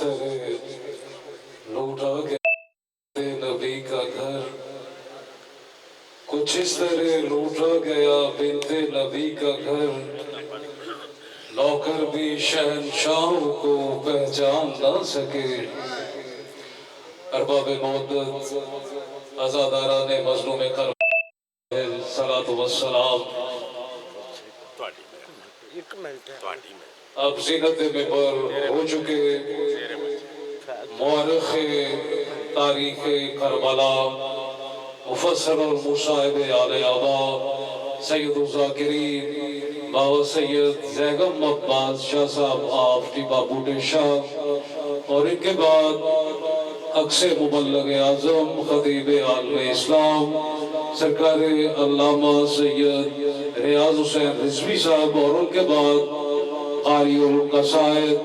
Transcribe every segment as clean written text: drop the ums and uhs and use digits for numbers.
طرح لوٹا گیا نبی کا گھر، کچھ اس طرح لوٹا گیا بنت نبی کا گھر، نوکر بھی شہنشاہوں کو پہچان نہ سکے۔ ارباب مودت، عزاداران مظلوم کربلا، صلاۃ والسلام اب زینت منبر ہو چکے مورخ تاریخ کربلا، مفسر المصائب علی آبا سید الذاکرین بابا سید زیغم عباس شاہ صاحب آفٹی بابوٹے شاہ، اور ان کے بعد عکس مبلغ اعظم خطیب عالم اسلام سرکار علامہ سید ریاض حسین رضوی صاحب، اور ان کے بعد قاری القصائد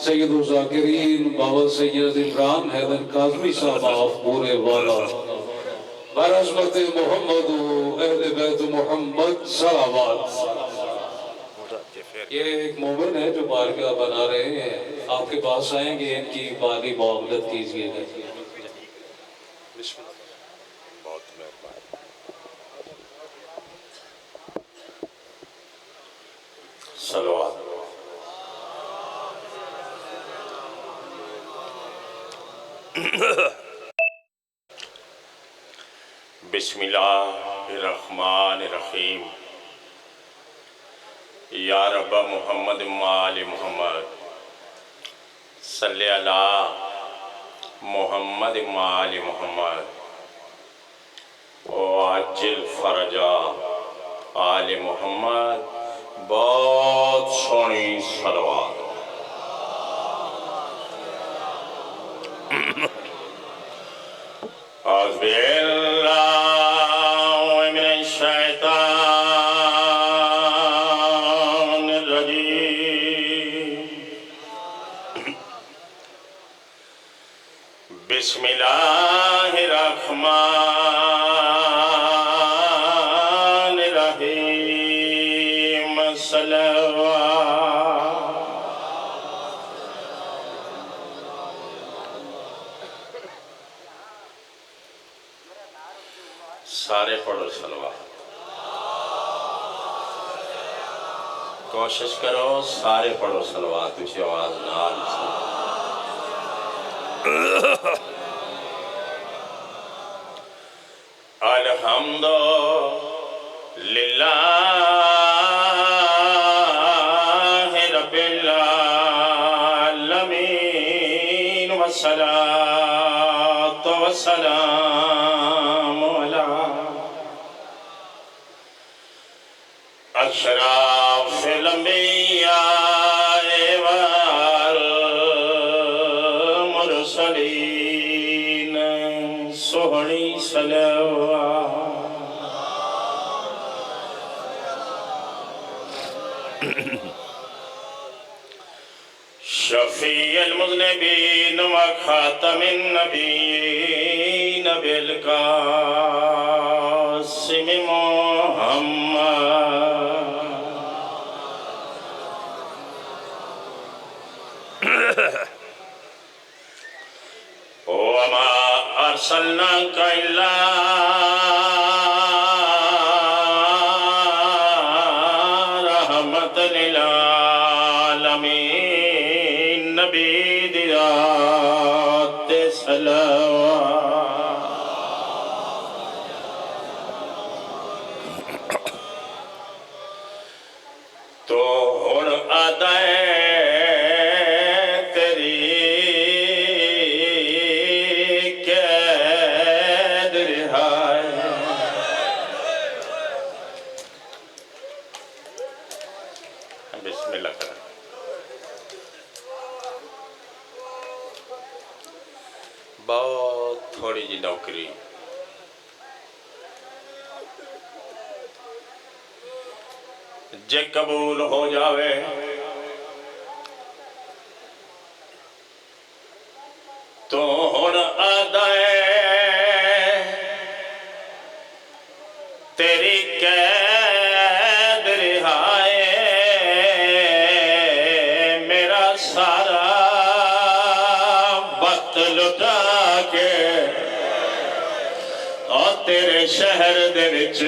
سید الذاکرین بابا سید عمران حیدر کاظمی صاحب آف بورے والا، برعظمت محمد و اہل بیت محمد صلوات۔ یہ ایک مومن ہے جو بارگاہ بنا رہے ہیں، آپ کے پاس آئیں گے، ان کی مالی معاملت کیجئے گا۔ بہت مہربانی۔ صلوات۔ بسم اللہ الرحمن الرحیم۔ یا رب محمد مال محمد صلی اللہ محمد مال محمد وعجل فرجا آل محمد۔ بہت سونی صلوات۔ اعوذ باللہ من الشیطان الرجیم۔ بسم اللہ الرحمن الرحیم۔ صلوات۔ سارے پڑھو صلوات۔ کوشش کرو سارے پڑھو صلوات، اچھی آواز نہ آئی۔ الحمد للہ رب العالمین، والصلاة والسلام علی اشرف الانبیاء والمرسلین۔ سہنی صلوات۔ شفیع المذنبین وخاتم النبیین بالقاسم محمد۔ وما أرسلناك إلا رحمة للعالمين۔ نبی دیات صلوات۔ تو ہن آدائے بسم اللہ کریں۔ بہت تھوڑی جی نوکری، جے قبول ہو جاوے تو ہن آدائے تیری قید رہائے، میرا سارا لٹا کے اور تیرے شہر دے وچ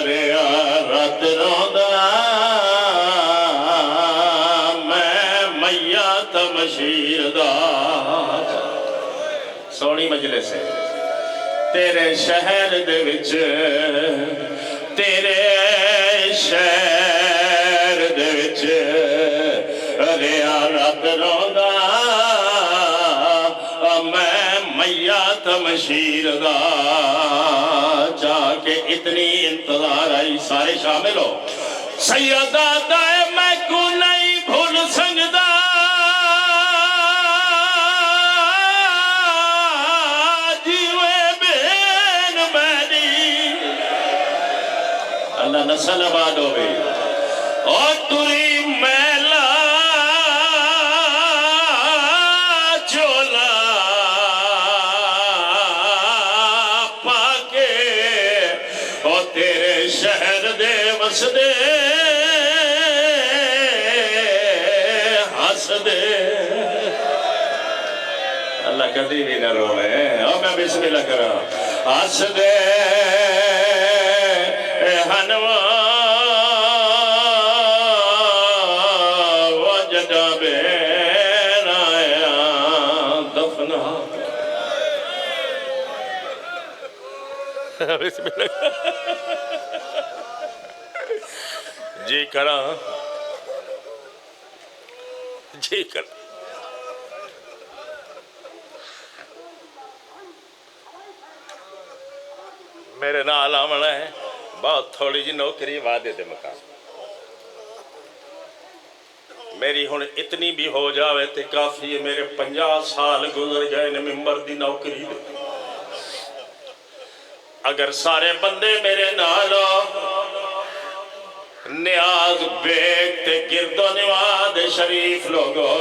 ریا رات روندا میں میاں تمشیر دا سونی مجلس ہے تیرے شہر دے وچ تیرے شہر دے وچ ریا رات روندا میں میاں تمشیر دا جا کے اتنی انتظار آئی سارے شامل ہو سیدہ دائے میں کو نہیں بھول سکدا اللہ نسل آباد ہو گئی اور تری میلا چولا پاکے اور تیرے شہر دے وسدے ہس دے اللہ کدی بھی نہ روے اور میں بسم اللہ کرا ہس دے ہنوا وجدہ بین آیا دفنا بسم اللہ جی کرا جی کرا میرے نال آمنا ہے بہت تھوڑی جی نوکری وعدے دے مقام میری ہن اتنی بھی ہو جاوے تے کافی ہے میرے 50 سال گزر گئے نے ممبر دی نوکری دے اگر سارے بندے میرے نالو نیاز بیگ تے گرد و نواد شریف لوگو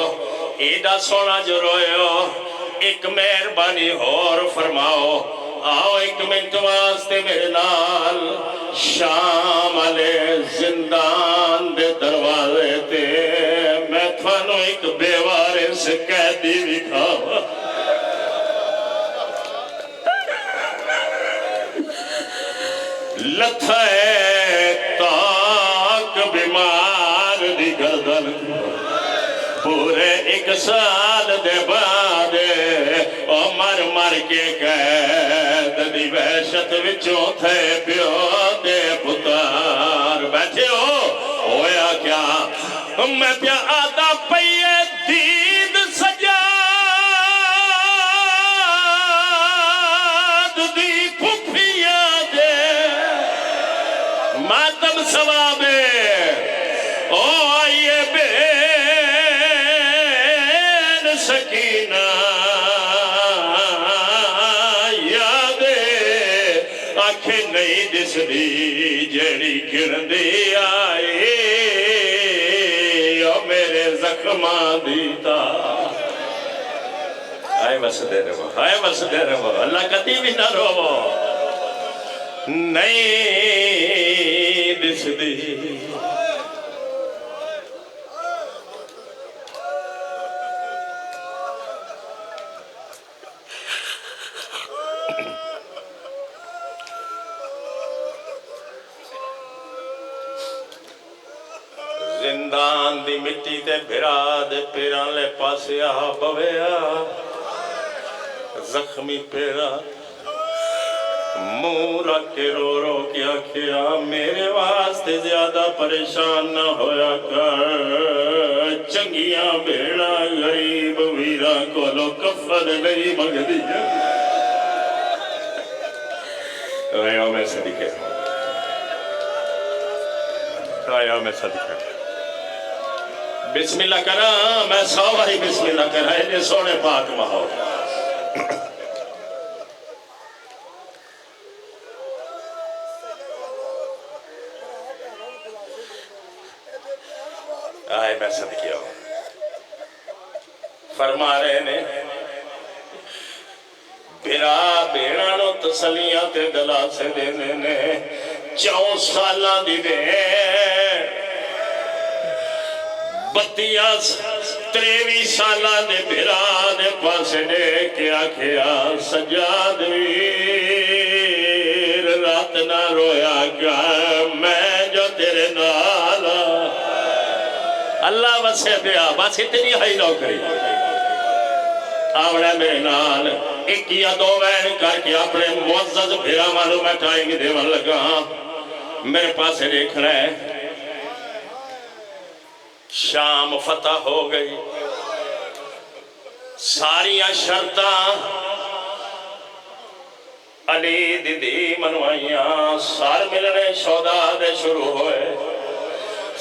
ایڈا سونا جو روئے ہو ایک مہربانی اور فرماؤ آؤ ایک منٹ واسطے میرے نال شام علیہ زندان دے دروازے تے میں تھانو ایک بیوارے سے قیدی دکھاوا لتھے تاک بیمار دی گردن پورے 1 سال دے بعد مر مر کے قید دی وحشت وچوں تھے پیو دے پتار بیٹھے ہو ہویا کیا میں پیا آدھا پئیے دید سجاد دی پھپھیا دے ماتم ثوابے او آئیے بین سکینہ نہیں دس دی جڑی گرندی آئی او میرے زخماں دیتا آئے بس دے رہو اللہ کتی بھی نہ رو نہیں دس دی زندان دی مٹی تے بھرا دے پیران لے پاسے آ بویا زخمی پیرا مورا کے رو رو کیا کیا میرے واسطے زیادہ پریشان نہ ہویا کر چنگیاں بھیڑا غریب ویرا کو لو کفن نہیں مگ دیا آیا میں صدقے بسم اللہ کرا میں سواری بسم اللہ کرا انہیں سونے پاک ماہو آئے میں صدقے ہوں فرما رہے نے بھرا بیڑانو تسلیاں تے دلا سے دینے نے 4 سالاں دی دے 32 23 سالاں دے بھرا دے پاسے دیکھ کے آکھیا سجاد ویر رات نہ رویا کیا میں جو تیرے نال اللہ وسے پیا بس اتنی ہائی نوکری آوڑا میرے نال ایک یا دو وین کر کے اپنے معزز بھیرا مانو میں ٹائم دیوان لگا میرے پاسے دیکھنا ہے شام فتح ہو گئی ساریاں شرطاں علی دی منوائیاں سار ملنے شودا دے شروع ہوئے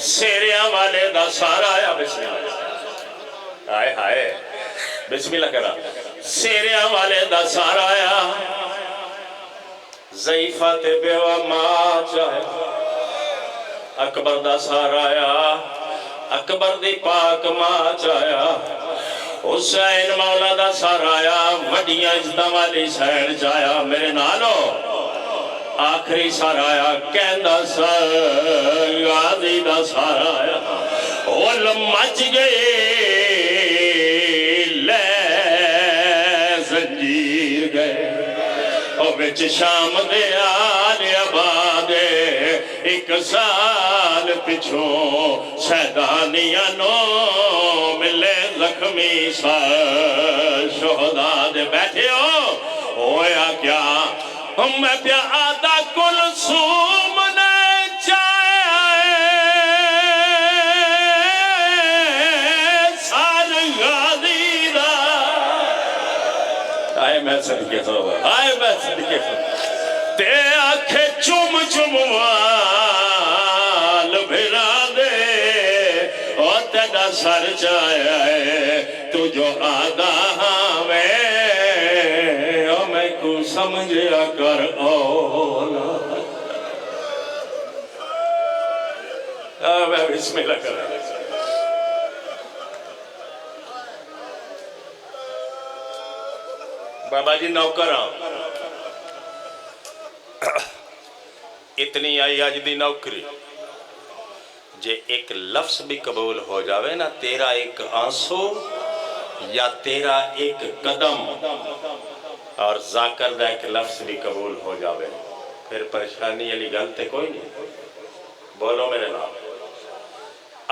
سیریاں والے دا سارا آیا بسم اللہ آئے ہائے بسم اللہ کرا سیریاں والے دا سارا آیا ضعیفہ تے بیوہ ماں چاہے اکبر دا سارا آیا اکبر دی پاک ماں چاہیا حسین مولا دا سارا آیا وڈیاں عزتاں والی سین چاہیا میرے نالو آخری سارا آیا کہندہ سر غازی دا سارا آیا اول مچ گئے لے زنجیر گئے اور وچ شام دے آلے آبادے ایک سال پچھوں سیدانیاں نو ملے زخمی شہداء دے بیٹھے ہو ہویا کیا میں پیا آدھا کلثوم نے چاہے سال غازی دا آئے میں صدقے صحبہ آئے میں صدقے صحبہ تے آنکھیں چم چم وال بھرا دے اور تیڑا سر چاہے تو جو آدھا ہمیں اور میں کو سمجھیا کر اولا میں بسم اللہ کر رہا بابا جی نوکر ہاں اتنی آئی آج دی نوکری جے ایک لفظ بھی قبول ہو جاوے نا تیرا ایک آنسو یا تیرا ایک قدم اور ذاکر دا ایک لفظ بھی قبول ہو جاوے پھر پریشانی علی گلتے کوئی نہیں بولو میرے نام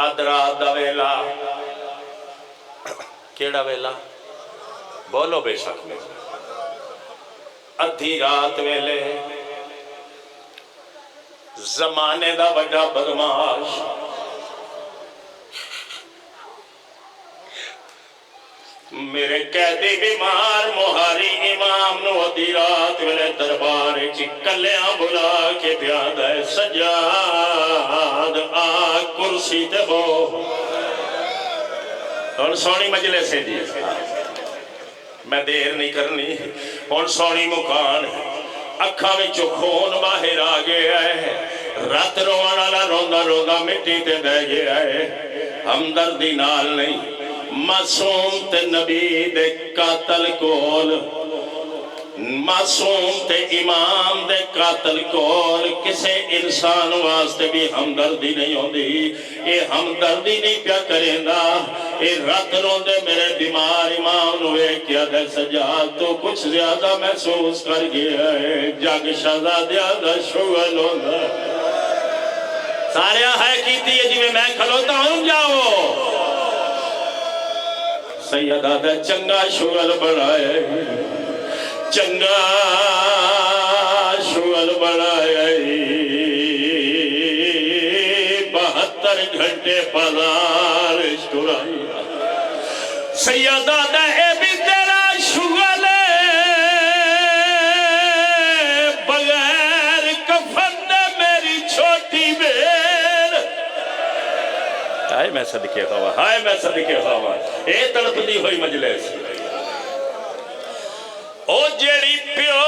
ادرا دا ویلا کیڑا ویلا بولو بے شک میں ادھی رات ویلے زمانے دا بڑا بدماش میرے قیدی بیمار مہاری امام نو ادھی رات ویلے دربار کلیاں بلا کے پیاد ہے سجاد آ کرسی تے بو اور سونی مجلے سے دی میں دیر نہیں کرنی اور سونی مکان اکھا میں خون باہر آگے آئے رات روانا لا روندا روندا مٹی تے بہ گیا ہے ہمدردی نال نہیں معصوم تے نبی دے قاتل کول معصوم تے امام دے قاتل کول کسے انسان واسطے بھی ہمدردی نہیں ہوندی اے ہمدردی نہیں پیا کریندا اے رات روندے میرے بیمار امام نو کیا دے سجاد تو کچھ زیادہ محسوس کر گیا ہے جگ شہزادیاں دا شغل ہوندا سارے ہے کیتی ہے جی میں کھلوتا ہوں جاؤ سیدہ دا چنگا شغل بڑھائے چنگا شغل بڑھائے 72 گھنٹے بازار شرائی سیدہ دا اے بھی تیرا شغل بغیر کفن میری چھوٹی بیر ہائے میں صدقے خواہ ہائے میں صدقے خواہ اے تڑپ دی ہوئی مجلس او جیڑی پیو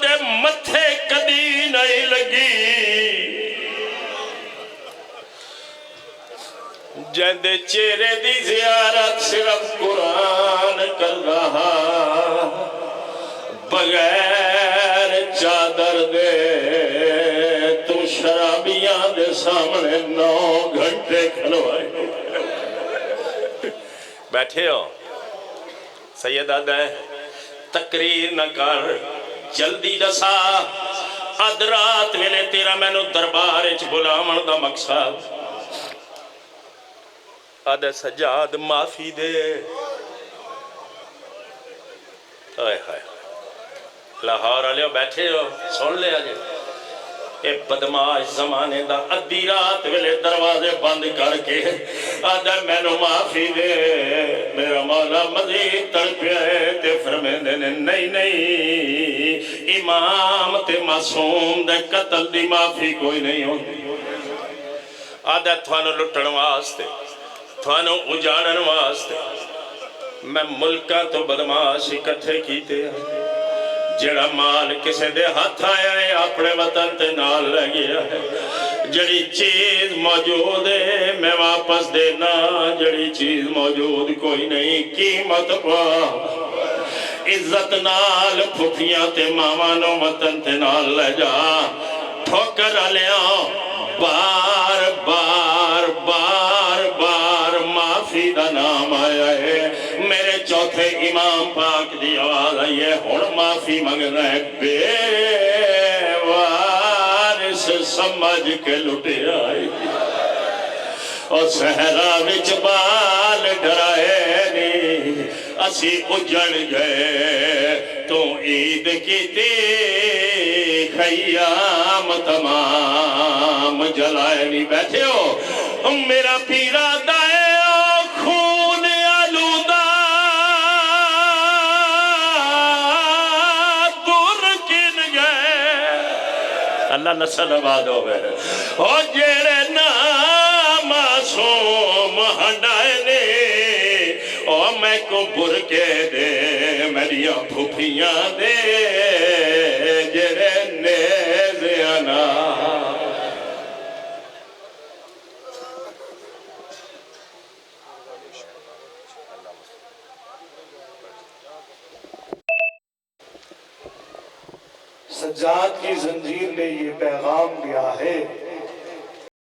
دے متھے کدی نہیں لگی جیندے چہرے دی زیارت صرف قرآن کر رہا بغیر چادر دے تو شرابیاں دے سامنے 9 گھنٹے کھلوائے بیٹھے ہو سید آدھا ہے تقریر نہ کر جلدی دسا اد رات ویلے تیرا مینو دربار وچ بلاون دا مقصد آدھا سجاد معافی دے ہائے ہائے لاہور والے بیٹھے ہو سن لے آجے اے بدماش زمانے دا ادھی رات ویلے دروازے بند کر کے آدھا مینو معافی دے میرا مولا مزید تڑپیا ہے تے فرمیندے نے نہیں نہیں امام تے معصوم دے قتل دی معافی کوئی نہیں ہوتی آدھا تھانو لٹن واسطے تھانو اجاڑن واسطے میں ملکہ تو بدماش اکٹھے کیتے ہیں جڑا مال کسے دے ہاتھ آیا ہے اپنے وطن تے نال لے گیا ہے جڑی چیز موجود ہے میں واپس دینا جڑی چیز موجود کوئی نہیں قیمت پا عزت نال پھپیاں تے مامانو وطن تے نال لے جا ٹھوکر علیاں بار بار بار بار معافی دا نام آیا ہے میرے چوتھے امام پاک دی آواز آئی ہے ہن معافی منگنا ہے بے وارث سمجھ کے لٹے آئی اور صحرا وچ بال ڈرائے نہیں اسی اجڑ گئے تو عید کی تی خیام تمام جلائے نہیں بیٹھے ہو میرا پیرا دائے خون آلودہ دور کن گئے اللہ نسل آباد ہوئے اور جیڑے نام معصوم ہنڈائے نے اور میں کو برکے دے میری پھوپیاں دے جڑے نیزیانا سجاد کی زنجیر نے یہ پیغام دیا ہے